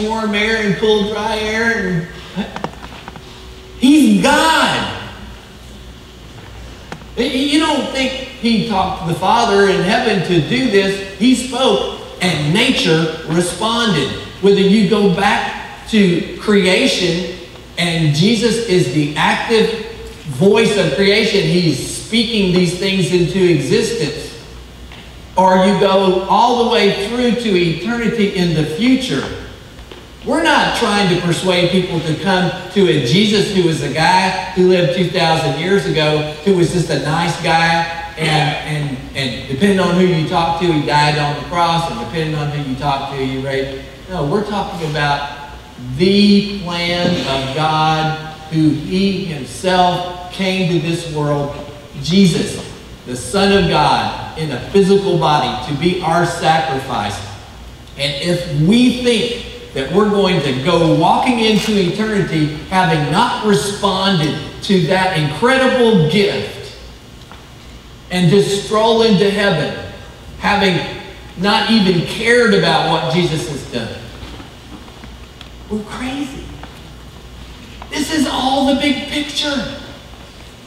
warm air and pull dry air. He's God. You don't think he talked to the Father in heaven to do this. He spoke and nature responded. Whether you go back to creation and Jesus is the active voice of creation, he's speaking these things into existence. Or you go all the way through to eternity in the future. We're not trying to persuade people to come to a Jesus who was a guy who lived 2,000 years ago, who was just a nice guy, and depending on who you talk to, he died on the cross, and depending on who you talk to, he raised. No, we're talking about the plan of God, who he himself came to this world, Jesus, the Son of God, in a physical body to be our sacrifice. And if we think that we're going to go walking into eternity having not responded to that incredible gift and just stroll into heaven having not even cared about what Jesus has done, we're crazy. This is all the big picture.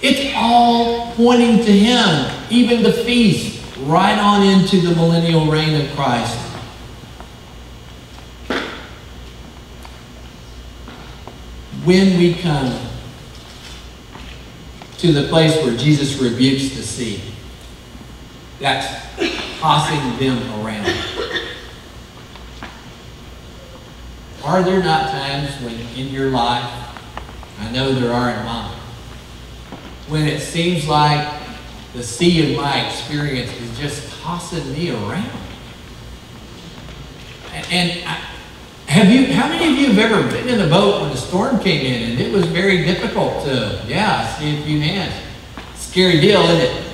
It's all pointing to him. Even the feast, right on into the millennial reign of Christ. When we come to the place where Jesus rebukes the sea, that's tossing them around. Are there not times when in your life, I know there are in mine, when it seems like the sea of my experience is just tossing me around? And how many of you have ever been in a boat when a storm came in and it was very difficult to, I see a few hands. Scary deal, isn't it?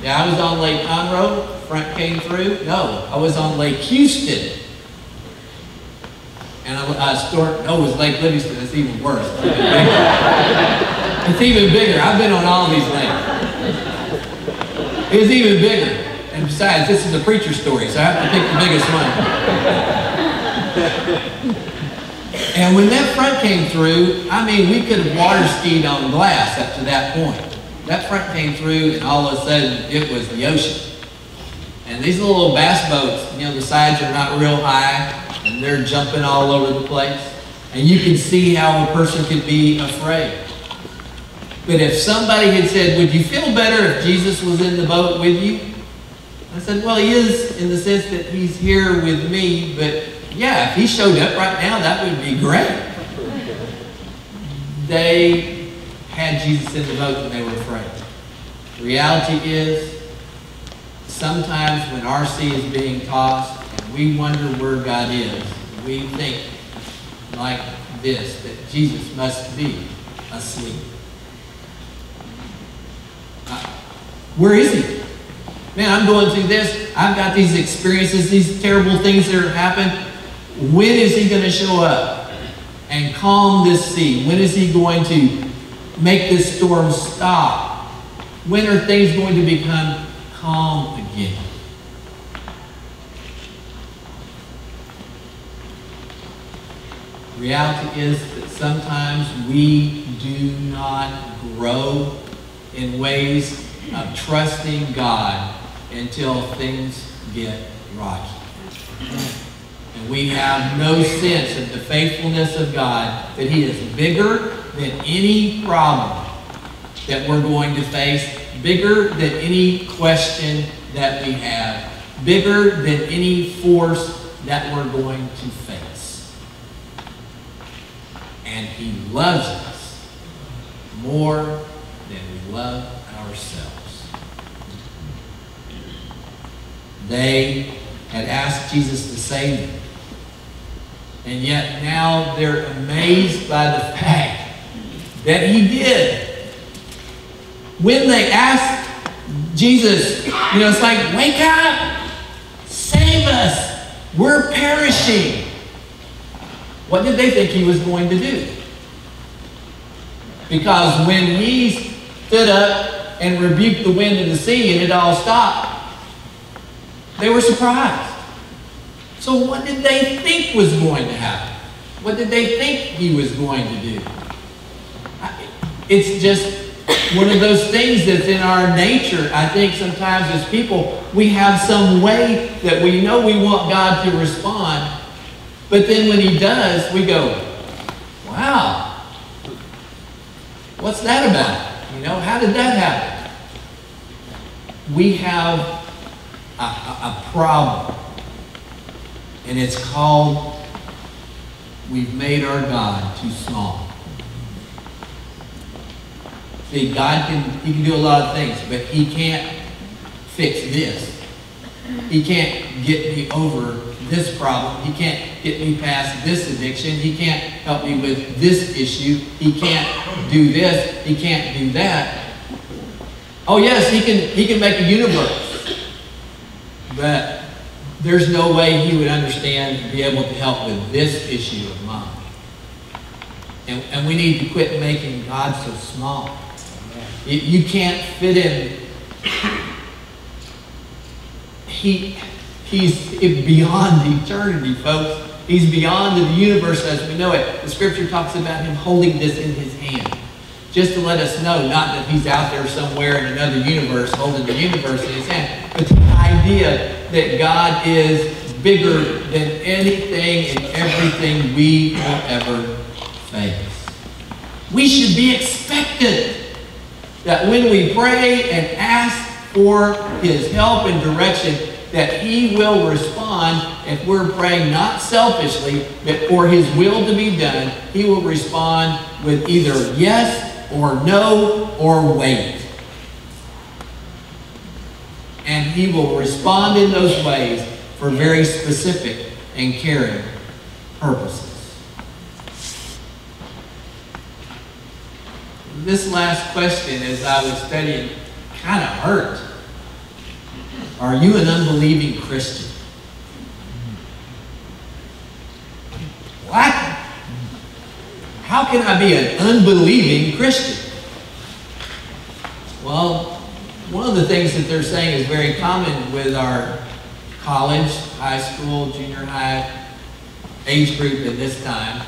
Yeah, I was on Lake Conroe, front came through. No, I was on Lake Houston. And it was Lake Livingston. It's even worse. It's even bigger. I've been on all these lakes. It's even bigger. And besides, this is a preacher story, so I have to pick the biggest one. And when that front came through, I mean, we could have water skied on glass up to that point. That front came through, and all of a sudden, it was the ocean. And these little bass boats, the sides are not real high, and they're jumping all over the place. And you can see how a person could be afraid. But if somebody had said, would you feel better if Jesus was in the boat with you? I said, well, he is in the sense that he's here with me, but yeah, if he showed up right now, that would be great. They had Jesus in the boat and they were afraid. The reality is, sometimes when our sea is being tossed and we wonder where God is, we think like this, that Jesus must be asleep. Where is he? Man, I'm going through this. I've got these experiences, these terrible things that have happened. When is he going to show up and calm this sea? When is he going to make this storm stop? When are things going to become calm again? The reality is that sometimes we do not grow in ways of trusting God until things get rocky. And we have no sense of the faithfulness of God, that he is bigger than any problem that we're going to face, bigger than any question that we have, bigger than any force that we're going to face. And he loves us more than we love ourselves. They had asked Jesus to save them. And yet now they're amazed by the fact that he did. When they asked Jesus, it's like, wake up, save us, we're perishing. What did they think he was going to do? Because when he stood up and rebuked the wind and the sea and it all stopped, they were surprised. So what did they think was going to happen? What did they think he was going to do? It's just one of those things that's in our nature. I think sometimes as people, we have some way that we know we want God to respond, but then when he does, we go, wow, what's that about? You know, how did that happen? We have a problem, and it's called, we've made our God too small. See, God he can do a lot of things, but he can't fix this. He can't get me over this problem. He can't get me past this addiction. He can't help me with this issue. He can't do this. He can't do that. Oh yes, he can make a universe. But there's no way he would understand and be able to help with this issue of mine. And we need to quit making God so small. You can't fit in. He's beyond eternity, folks. He's beyond the universe as we know it. The scripture talks about him holding this in his hand. Just to let us know, not that he's out there somewhere in another universe holding the universe in his hand, but the idea that God is bigger than anything and everything we will ever face. We should be expectant that when we pray and ask for his help and direction, that he will respond. If we're praying not selfishly, but for his will to be done, he will respond with either yes or no or wait. And he will respond in those ways for very specific and caring purposes. This last question, as I was studying, kind of hurt. Are you an unbelieving Christian? What? How can I be an unbelieving Christian? Well, one of the things that they're saying is very common with our college, high school, junior high age group at this time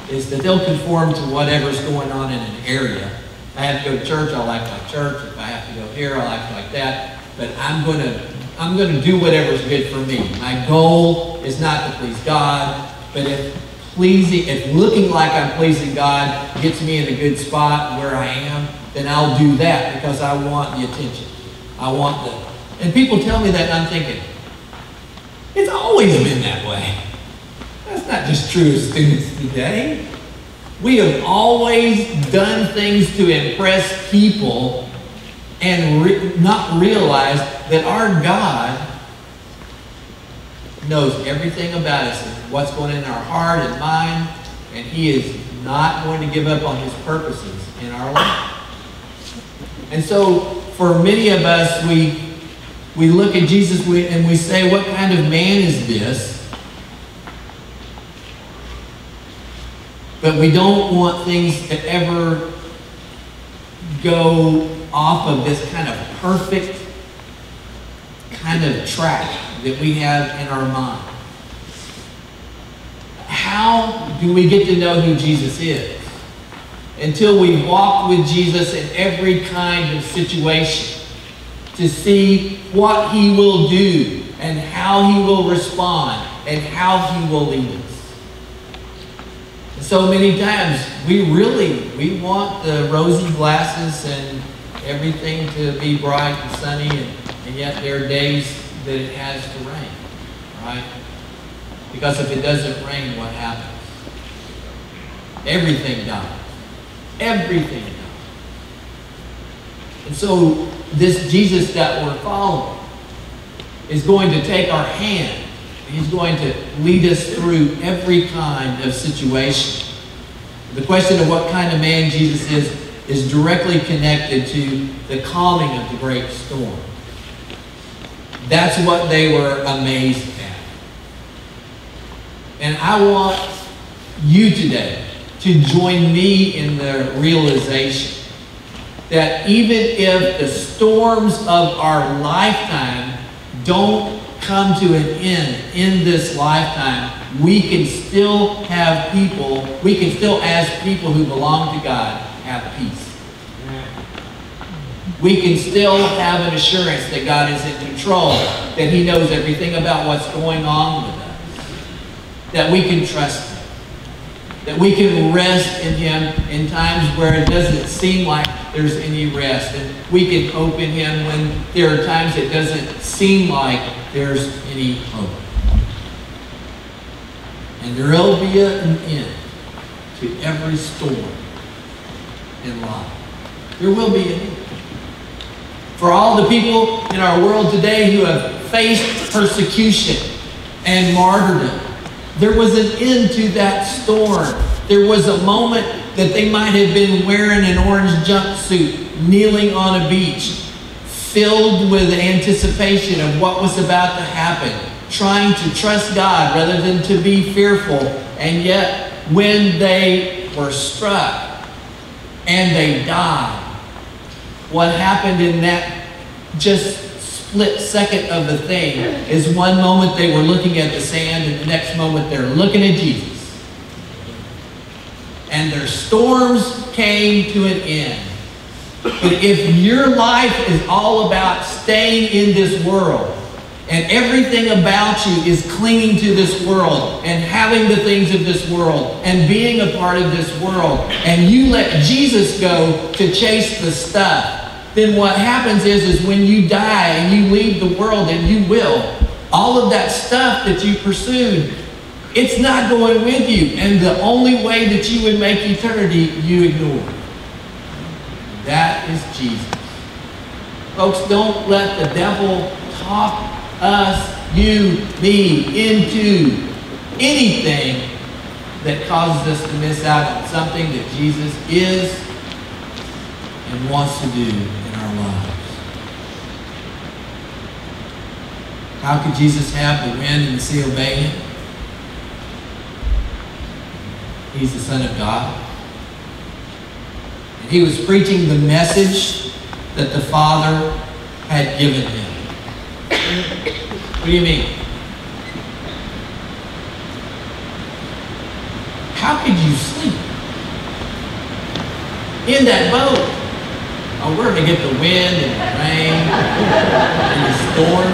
is that they'll conform to whatever's going on in an area. If I have to go to church, I'll act like church. If I have to go here, I'll act like that. But I'm going to do whatever's good for me. My goal is not to please God, but if looking like I'm pleasing God gets me in a good spot where I am, then I'll do that because I want the attention. I want the... And people tell me that, and I'm thinking, it's always been that way. That's not just true of students today. We have always done things to impress people and not realize that our God knows everything about us and what's going on in our heart and mind, and he is not going to give up on his purposes in our life. And so for many of us, we look at Jesus and we say, what kind of man is this? But we don't want things to ever go off of this kind of perfect kind of track that we have in our mind. How do we get to know who Jesus is? Until we walk with Jesus in every kind of situation to see what he will do and how he will respond and how he will lead us. So many times we want the rosy glasses and everything to be bright and sunny, and yet there are days that it has to rain, right? Because if it doesn't rain, what happens? Everything dies. Everything dies. And so this Jesus that we're following is going to take our hand. He's going to lead us through every kind of situation. The question of what kind of man Jesus is directly connected to the calming of the great storm. That's what they were amazed at. And I want you today to join me in the realization that even if the storms of our lifetime don't come to an end in this lifetime, we can still have people, we can still, as people who belong to God, have peace. We can still have an assurance that God is in control, that He knows everything about what's going on with us, that we can trust Him, that we can rest in Him in times where it doesn't seem like there's any rest, and we can hope in Him when there are times it doesn't seem like there's any hope. And there will be an end to every storm in life. There will be an end. For all the people in our world today who have faced persecution and martyrdom, there was an end to that storm. There was a moment that they might have been wearing an orange jumpsuit, kneeling on a beach, filled with anticipation of what was about to happen, trying to trust God rather than to be fearful. And yet, when they were struck and they died, what happened in that just split second of the thing is one moment they were looking at the sand and the next moment they're looking at Jesus. And their storms came to an end. But if your life is all about staying in this world, and everything about you is clinging to this world and having the things of this world and being a part of this world, and you let Jesus go to chase the stuff, then what happens is when you die and you leave the world, and you will, all of that stuff that you pursued, it's not going with you. And the only way that you would make eternity, you ignore. That is Jesus. Folks, don't let the devil talk us, you, me, into anything that causes us to miss out on something that Jesus is and wants to do in our lives. How could Jesus have the wind and the sea obey Him? He's the Son of God. And He was preaching the message that the Father had given Him. What do you mean? How could you sleep in that boat? Oh, we're going to get the wind and the rain and the storm.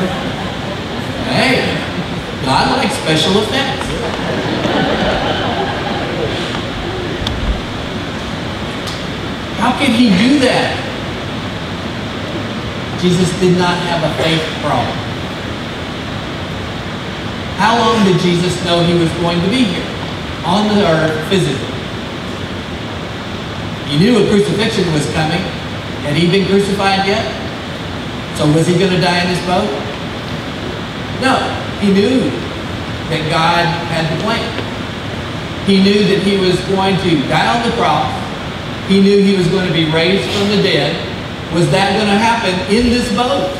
Hey, God likes special effects. How could He do that? Jesus did not have a faith problem. How long did Jesus know He was going to be here on the earth physically? He knew a crucifixion was coming. Had He been crucified yet? So was He going to die in this boat? No. He knew that God had the plan. He knew that He was going to die on the cross. He knew He was going to be raised from the dead. Was that going to happen in this boat?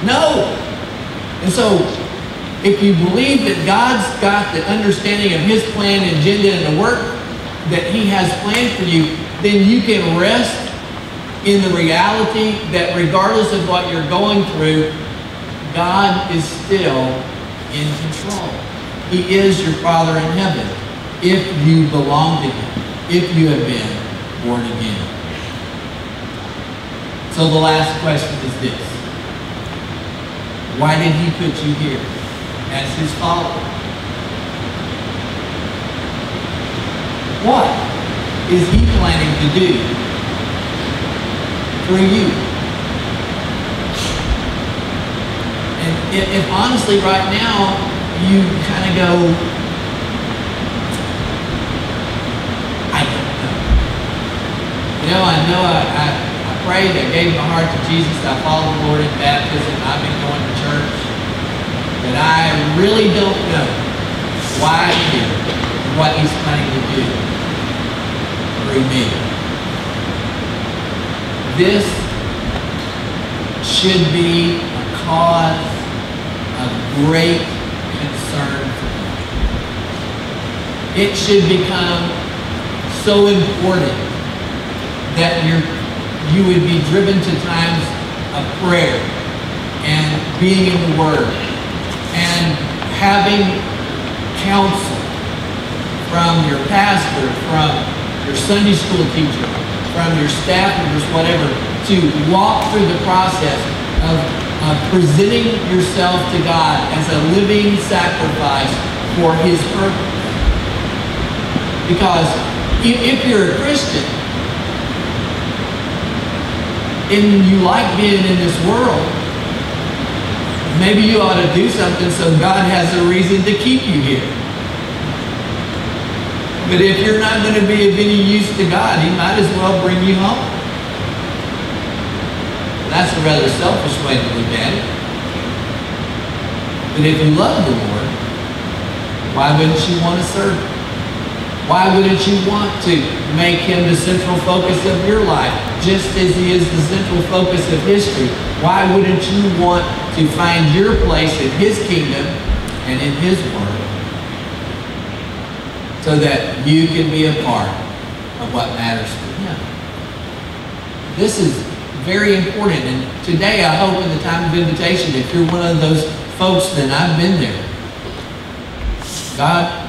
No. And so, if you believe that God's got the understanding of His plan and agenda and the work that He has planned for you, then you can rest in the reality that regardless of what you're going through, God is still in control. He is your Father in heaven if you belong to Him, if you have been born again. So the last question is this: why did He put you here as His follower? What is He planning to do for you? And if honestly right now you kind of go, I don't know. I prayed, I gave my heart to Jesus, I followed the Lord in baptism, I've been going to church, but I really don't know why I'm here and what He's planning to do through me. This should be a cause of great concern for me. It should become so important that you would be driven to times of prayer and being in the Word and having counsel from your pastor, from your Sunday school teacher, from your staff members, whatever, to walk through the process of presenting yourself to God as a living sacrifice for His purpose. Because if you're a Christian and you like being in this world, maybe you ought to do something so God has a reason to keep you here. But if you're not going to be of any use to God, He might as well bring you home. That's a rather selfish way to look at it. But if you love the Lord, why wouldn't you want to serve Him? Why wouldn't you want to make Him the central focus of your life, just as He is the central focus of history? Why wouldn't you want to find your place in His kingdom and in His Word, so that you can be a part of what matters to Him? This is very important. And today, I hope in the time of invitation, if you're one of those folks, then I've been there. God,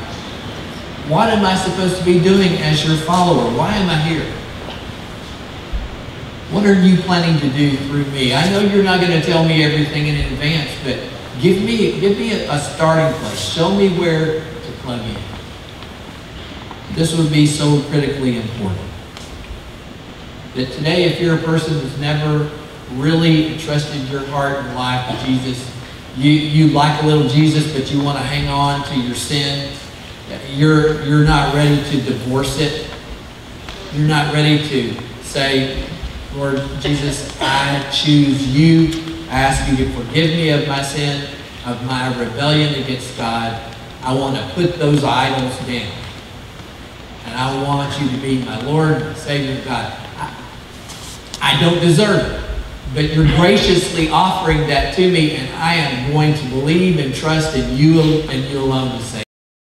what am I supposed to be doing as your follower? Why am I here? What are you planning to do through me? I know you're not going to tell me everything in advance, but give me a starting place. Show me where to plug in. This would be so critically important. That today, if you're a person who's never really entrusted your heart and life to Jesus, you like a little Jesus, but you want to hang on to your sin, you're not ready to divorce it. You're not ready to say, Lord Jesus, I choose you. I ask you to forgive me of my sin, of my rebellion against God. I want to put those idols down. And I want you to be my Lord and Savior God. I don't deserve it, but you're graciously offering that to me, and I am going to believe and trust in you and you alone to save